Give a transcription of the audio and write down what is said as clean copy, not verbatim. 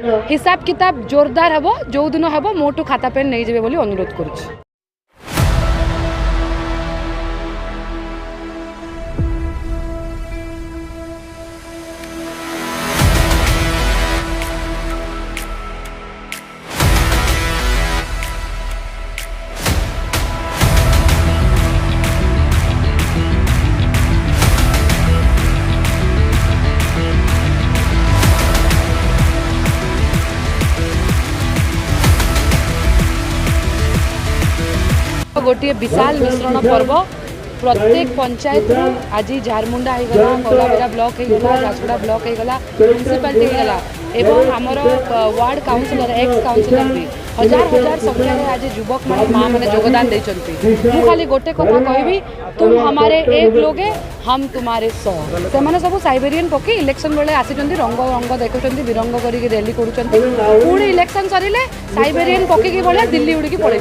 हिसाब किताब जोरदार हम जो दिन हम मोटू खाता पेन नहीं जावे बोली अनुरोध करुच्ची। गोटे विशाल मिश्रण पर्व प्रत्येक पंचायत आज झारमुंडा होगला कौलाबेरा ब्लॉक होगला झारसुगुड़ा ब्लॉक होगला म्यूनिसिपालिटी होगला एवं आमर वार्ड काउंसिलर एक्स काउंसिलर भी हजार हजार संख्या में आज युवक माँ मैंने योगदान देते। खाली गोटे कथा कहबी तुम हमारे एक लोग हम तुम्हारे 100 से सब साइबेरियन पकई इलेक्शन बेले आसी रंग रंग देखुं विरंग करके रैली कर इलेक्शन सरिले साइबेरियन पकईकी भाया दिल्ली उड़ी पड़े।